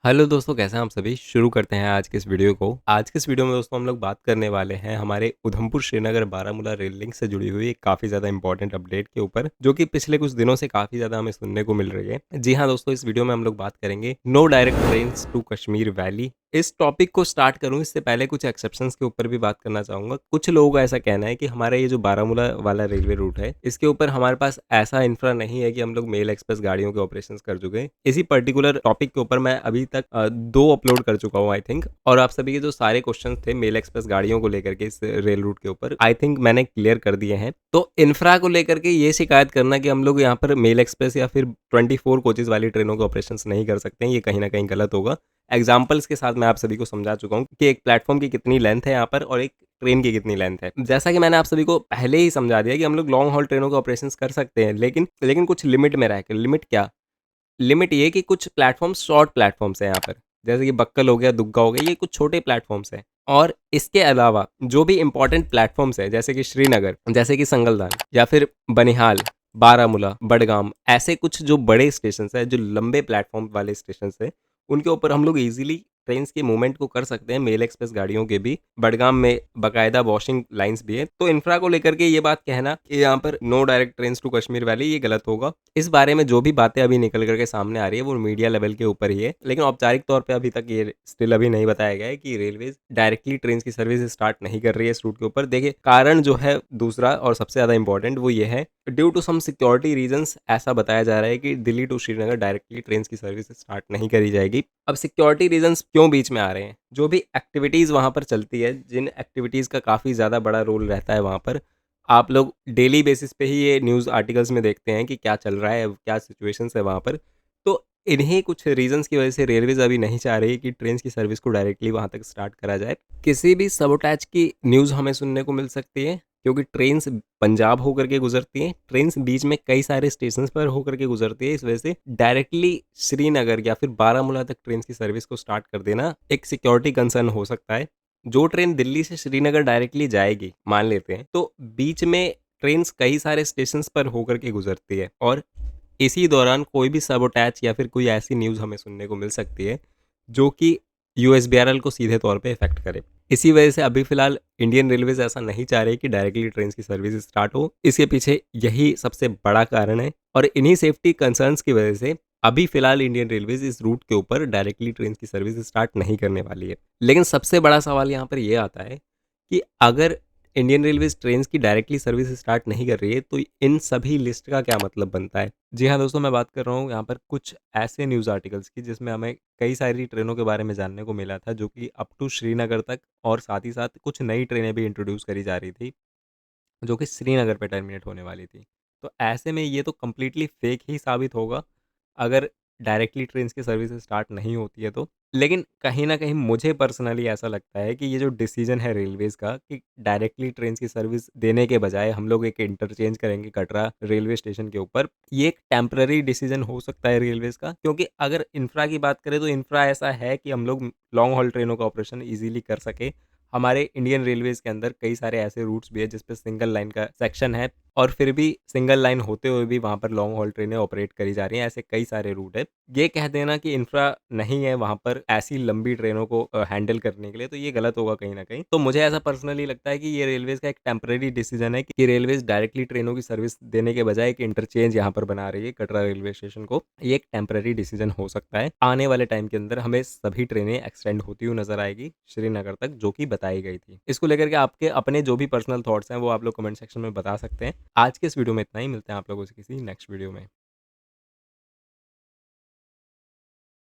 Hello दोस्तों, कैसे हैं आप सभी। शुरू करते हैं आज के इस वीडियो को। आज के इस वीडियो में दोस्तों हम लोग बात करने वाले हैं हमारे उधमपुर श्रीनगर बारामूला रेल लिंक से जुड़ी हुई एक काफ़ी ज़्यादा इंपॉर्टेंट अपडेट के ऊपर, जो कि पिछले कुछ दिनों से काफ़ी ज़्यादा हमें सुनने को मिल रही है। जी हाँ दोस्तों, इस वीडियो में हम लोग बात करेंगे no direct trains to Kashmir valley. इस टॉपिक को स्टार्ट करूं इससे पहले कुछ एक्सेप्शंस के ऊपर भी बात करना चाहूंगा। कुछ लोगों का ऐसा कहना है कि हमारा ये जो बारामूला वाला रेलवे रूट है, इसके ऊपर हमारे पास ऐसा इंफ्रा नहीं है कि हम लोग मेल एक्सप्रेस गाड़ियों के ऑपरेशंस कर चुके हैं। इसी पर्टिकुलर टॉपिक के ऊपर मैं अभी तक 2 अपलोड कर चुका हूँ आई थिंक, और आप सभी के जो सारे क्वेश्चन थे मेल एक्सप्रेस गाड़ियों को लेकर के इस रेल रूट के ऊपर आई थिंक मैंने क्लियर कर दिए हैं। तो इंफ्रा को लेकर के ये शिकायत करना कि हम लोग यहाँ पर मेल एक्सप्रेस या फिर 24 कोचेज वाली ट्रेनों के ऑपरेशंस नहीं कर सकते हैं, ये कहीं ना कहीं गलत होगा। एग्जाम्पल्स के साथ मैं आप सभी को समझा चुका हूँ कि एक प्लेटफॉर्म की कितनी लेंथ है यहाँ पर और एक ट्रेन की कितनी लेंथ है। जैसा कि मैंने आप सभी को पहले ही समझा दिया कि हम लोग लॉन्ग हॉल ट्रेनों के ऑपरेशंस कर सकते हैं, लेकिन लेकिन कुछ लिमिट में रहकर। लिमिट क्या? लिमिट ये कि कुछ प्लेटफॉर्म शॉर्ट प्लेटफॉर्म्स हैं यहाँ पर, जैसे कि बक्कल हो गया, दुग्गा हो गया, ये कुछ छोटे प्लेटफॉर्म्स हैं। और इसके अलावा जो भी इंपॉर्टेंट प्लेटफॉर्म्स हैं, जैसे कि श्रीनगर, जैसे कि संगलदान या फिर बनिहाल, बारामूला, बडगाम, ऐसे कुछ जो बड़े स्टेशन हैं, जो लंबे प्लेटफॉर्म वाले स्टेशन हैं, उनके ऊपर हम लोग इजीली ट्रेन के मूवमेंट को कर सकते हैं। मेल एक्सप्रेस गाड़ियों के भी बडगाम में बाकायदा वॉशिंग लाइंस भी है। तो इंफ्रा को लेकर के ये बात कहना कि यहाँ पर no direct train to Kashmir valley, ये गलत होगा। इस बारे में जो भी बातें अभी निकल करके सामने आ रही है वो मीडिया लेवल के ऊपर ही है, लेकिन औपचारिक तौर पे अभी तक ये स्टिल अभी नहीं बताया गया है कि रेलवे डायरेक्टली ट्रेन की सर्विस स्टार्ट नहीं कर रही है इस रूट के ऊपर। देखिए, कारण जो है दूसरा और सबसे ज़्यादा इंपॉर्टेंट वो ये है, due to some security reasons ऐसा बताया जा रहा है कि Delhi to Srinagar directly train की सर्विस स्टार्ट नहीं करी जाएगी। अब सिक्योरिटी रीजंस क्यों बीच में आ रहे हैं? जो भी एक्टिविटीज़ वहाँ पर चलती है, जिन एक्टिविटीज़ का काफ़ी ज़्यादा बड़ा रोल रहता है वहाँ पर, आप लोग डेली बेसिस पे ही ये न्यूज़ आर्टिकल्स में देखते हैं कि क्या चल रहा है, क्या सिचुएशंस है वहाँ पर। तो इन्हीं कुछ रीज़न्स की वजह से रेलवेज़ अभी नहीं चाह रही कि ट्रेन्स की सर्विस को डायरेक्टली वहाँ तक स्टार्ट करा जाए। किसी भी सबोटैज की न्यूज़ हमें सुनने को मिल सकती है, क्योंकि ट्रेन्स पंजाब होकर के गुजरती हैं, ट्रेन्स बीच में कई सारे स्टेशंस पर होकर के गुजरती है। इस वजह से डायरेक्टली श्रीनगर या फिर बारामूला तक ट्रेन की सर्विस को स्टार्ट कर देना एक सिक्योरिटी कंसर्न हो सकता है। जो ट्रेन दिल्ली से श्रीनगर डायरेक्टली जाएगी, मान लेते हैं, तो बीच में ट्रेन्स कई सारे स्टेशंस पर होकर के गुजरती है, और इसी दौरान कोई भी सबोटैच या फिर कोई ऐसी न्यूज़ हमें सुनने को मिल सकती है जो कि यूएसबीआरएल को सीधे तौर पे इफेक्ट करे। इसी वजह से अभी फिलहाल इंडियन रेलवेज ऐसा नहीं चाह रही कि डायरेक्टली ट्रेन की सर्विस स्टार्ट हो। इसके पीछे यही सबसे बड़ा कारण है, और इन्हीं सेफ्टी कंसर्न्स की वजह से अभी फिलहाल इंडियन रेलवेज इस रूट के ऊपर डायरेक्टली ट्रेन की सर्विस स्टार्ट नहीं करने वाली है। लेकिन सबसे बड़ा सवाल यहाँ पर यह आता है कि अगर इंडियन रेलवेज ट्रेन की डायरेक्टली सर्विस स्टार्ट नहीं कर रही है तो इन सभी लिस्ट का क्या मतलब बनता है। जी हाँ दोस्तों, मैं बात कर रहा हूँ यहाँ पर कुछ ऐसे न्यूज़ आर्टिकल्स की जिसमें हमें कई सारी ट्रेनों के बारे में जानने को मिला था, जो कि अप टू श्रीनगर तक, और साथ ही साथ कुछ नई ट्रेनें भी इंट्रोड्यूस करी जा रही थी जो कि श्रीनगर पे टर्मिनेट होने वाली थी। तो ऐसे में ये तो कम्प्लीटली फेक ही साबित होगा अगर डायरेक्टली ट्रेन्स की सर्विस स्टार्ट नहीं होती है तो। लेकिन कहीं न कहीं मुझे पर्सनली ऐसा लगता है कि ये जो डिसीजन है रेलवेज़ का कि डायरेक्टली ट्रेन्स की सर्विस देने के बजाय हम लोग एक इंटरचेंज करेंगे कटरा रेलवे स्टेशन के ऊपर, ये एक टेम्पररी डिसीजन हो सकता है रेलवेज़ का। क्योंकि अगर इंफ्रा की बात करें तो इंफ्रा ऐसा है कि हम लोग लॉन्ग हॉल ट्रेनों का ऑपरेशन ईज़िली कर सकें। हमारे इंडियन रेलवेज़ के अंदर कई सारे ऐसे रूट्स भी हैं जिस पे सिंगल लाइन का सेक्शन है, और फिर भी सिंगल लाइन होते हुए भी वहाँ पर लॉन्ग हॉल ट्रेनें ऑपरेट करी जा रही हैं। ऐसे कई सारे रूट है। ये कह देना कि इंफ्रा नहीं है वहाँ पर ऐसी लंबी ट्रेनों को हैंडल करने के लिए, तो ये गलत होगा कहीं न कहीं। तो मुझे ऐसा पर्सनली लगता है कि ये रेलवेज़ का एक टेम्परेरी डिसीजन है कि रेलवेज़ डायरेक्टली ट्रेनों की सर्विस देने के बजाय एक इंटरचेंज यहाँ पर बना रही है कटरा रेलवे स्टेशन को। ये एक टेम्परेरी डिसीजन हो सकता है। आने वाले टाइम के अंदर हमें सभी ट्रेनें एक्सटेंड होती हुई नज़र आएगी श्रीनगर तक, जो कि बताई गई थी। इसको लेकर के आपके अपने जो भी पर्सनल थॉट्स हैं वो आप लोग कमेंट सेक्शन में बता सकते हैं। आज के इस वीडियो में इतना ही। मिलते हैं आप लोगों से किसी नेक्स्ट वीडियो में।